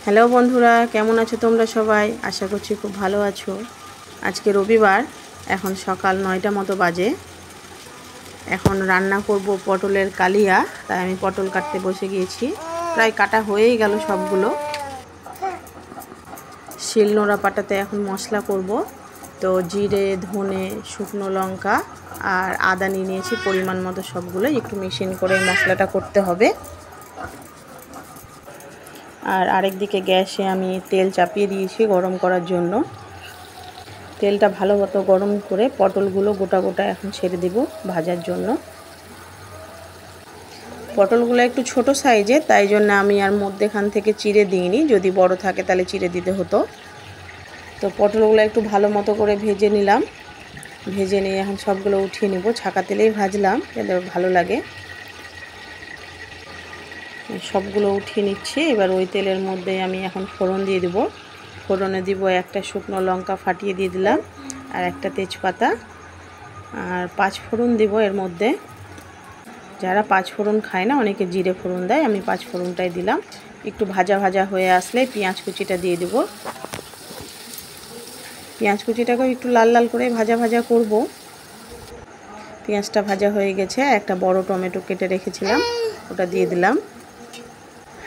Hello বন্ধুরা, কেমন আছো তোমরা সবাই? আশা করছি খুব ভালো আছো। আজকে রবিবার, এখন সকাল 9টা মতো বাজে। এখন রান্না করব পটলের কালিয়া, তাই আমি পটল কাটতে বসে গিয়েছি। প্রায় কাটা হয়েই গেল সবগুলো। শিলনোড়া পাটাতে এখন মশলা করব। তো জিরে, ধনে, শুকনো লঙ্কা আর আদা নিয়ে নিয়েছি পরিমাণ মতো, সবগুলো একটু মিশিয়ে করে মশলাটা করতে হবে। আর আরেক দিকে গ্যাসে আমি তেল চাপিয়ে দিয়েছি গরম করার জন্য। তেলটা ভালো মতো গরম করে পটলগুলো গোটা গোটা এখন ছেড়ে দেব ভাজার জন্য। পটলগুলো একটু ছোট সাইজে, তাই জন্য আমি আর মধ্যেখান থেকে চিড়ে দিইনি। যদি বড় থাকে তাহলে চিড়ে দিতে হতো। তো পটলগুলো একটু ভালো মতো করে ভেজে নিলাম। ভেজে নিয়ে এখন সবগুলো উঠিয়ে নেব। ছাকা তেলেই ভাজলাম, যাতে ভালো লাগে। সবগুলো উঠিয়ে নিচ্ছি। এবার ওই তেলের মধ্যে আমি এখন ফোড়ন দিয়ে দেব। ফোড়নে দিব একটা শুকনো লঙ্কা ফাটিয়ে দিয়ে দিলাম, আর একটা তেজপাতা, আর 5 ফোড়ন দিব এর মধ্যে। যারা 5 ফোড়ন খায় না, অনেকে জিরে ফোড়ন দেয়, আমি 5 ফোড়নটাই দিলাম। একটু ভাজা ভাজা হয়ে আসলে পেঁয়াজ কুচিটা দিয়ে দেব। পেঁয়াজ কুচিটাকেও একটু লাল লাল করে ভাজা ভাজা করব। পেঁয়াজটা ভাজা হয়ে গেছে। একটা বড় টমেটো কেটে রেখেছিলাম, ওটা দিয়ে দিলাম।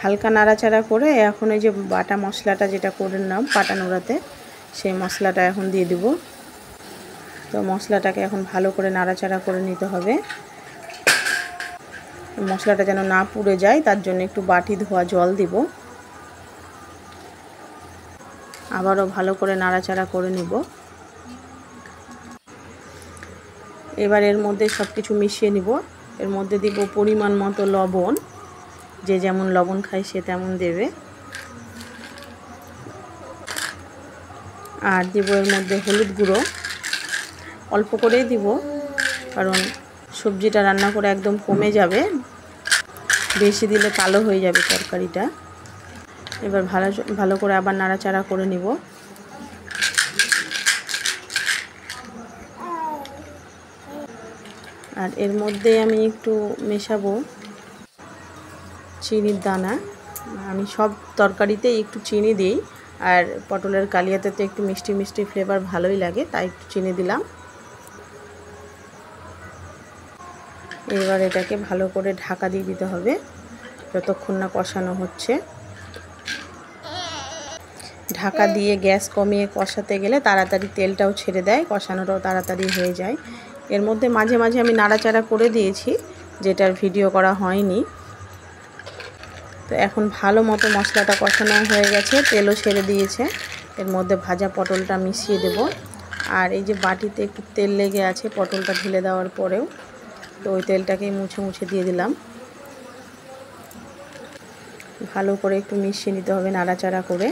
হালকা নাড়াচাড়া করে এখন এই যে বাটা মশলাটা যেটা করে নিলাম পাটা নোড়াতে, সেই মশলাটা এখন দিয়ে দেব। তো মশলাটাকে এখন ভালো করে নাড়াচাড়া করে নিতে হবে। মশলাটা যেন না পুড়ে যায়, তার জন্য একটু বাটি ধোয়া জল দিব। আবারও ভালো করে নাড়াচাড়া করে নিব। এবার এর মধ্যে সব কিছু মিশিয়ে নিব। এর মধ্যে দিব পরিমাণ মতো লবণ। যে যেমন লবণ খায় সে তেমন দেবে। আর দিব এর মধ্যে হলুদ গুঁড়ো, অল্প করেই দিব, কারণ সবজিটা রান্না করে একদম কমে যাবে। বেশি দিলে কালো হয়ে যাবে তরকারিটা। এবার ভালো করে আবার নাড়াচাড়া করে নিব। আর এর মধ্যে আমি একটু মেশাবো চিনির দানা। আমি সব তরকারিতেই একটু চিনি দিই, আর পটলের কালিয়াতে তো একটু মিষ্টি মিষ্টি ফ্লেভার ভালোই লাগে, তাই একটু চিনি দিলাম। এবার এটাকে ভালো করে ঢাকা দিয়ে দিতে হবে যতক্ষণ না কষানো হচ্ছে। ঢাকা দিয়ে গ্যাস কমিয়ে কষাতে গেলে তাড়াতাড়ি তেলটাও ছেড়ে দেয়, কষানোটাও তাড়াতাড়ি হয়ে যায়। এর মধ্যে মাঝে মাঝে আমি নাড়াচাড়া করে দিয়েছি, যেটার ভিডিও করা হয়নি। তো এখন ভালো মতো মশলাটা কষানো হয়ে গেছে, তেলও ছেড়ে দিয়েছে। এর মধ্যে ভাজা পটলটা মিশিয়ে দেব। আর এই যে বাটিতে একটু তেল লেগে আছে পটলটা ঢেলে দেওয়ার পরেও, তো ওই তেলটাকেই মুছে মুছে দিয়ে দিলাম। ভালো করে একটু মিশিয়ে নিতে হবে নাড়াচাড়া করে।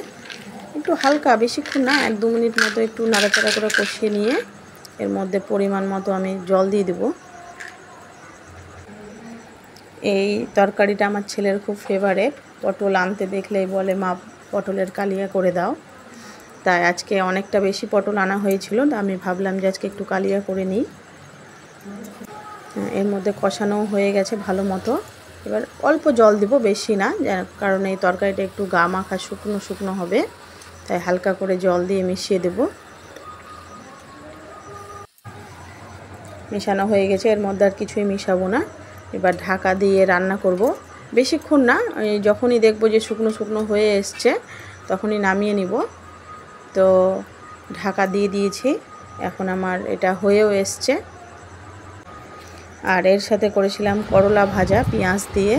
একটু হালকা, বেশিক্ষণ না, 1-2 মিনিট মতো একটু নাড়াচাড়া করে কষিয়ে নিয়ে এর মধ্যে পরিমাণ মতো আমি জল দিয়ে দেব। এই তরকারিটা আমার ছেলের খুব ফেভারেট। পটল আনতে দেখলেই বলে, মা পটলের কালিয়া করে দাও। তাই আজকে অনেকটা বেশি পটল আনা হয়েছিল, আমি ভাবলাম যে আজকে একটু কালিয়া করে নিই। এর মধ্যে কষানো হয়ে গেছে ভালো মতো। এবার অল্প জল দিব, বেশি না, কারণ এই তরকারিটা একটু গা মাখা শুকনো শুকনো হবে, তাই হালকা করে জল দিয়ে মিশিয়ে দেব। মেশানো হয়ে গেছে, এর মধ্যে আর কিছুই মিশাবো না। এবার ঢাকা দিয়ে রান্না করব। বেশিক্ষণ না, যখনই দেখব যে শুকনো শুকনো হয়ে এসছে তখনই নামিয়ে নিব। তো ঢাকা দিয়ে দিয়েছি, এখন আমার এটা হয়েও এসছে। আর এর সাথে করেছিলাম করলা ভাজা পেঁয়াজ দিয়ে,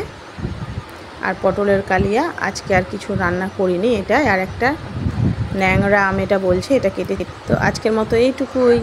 আর পটলের কালিয়া। আজকে আর কিছু রান্না করিনি। এটা আর একটা ন্যাংরা আম, এটা বলছে, এটা কেটে। তো আজকের মতো এইটুকুই।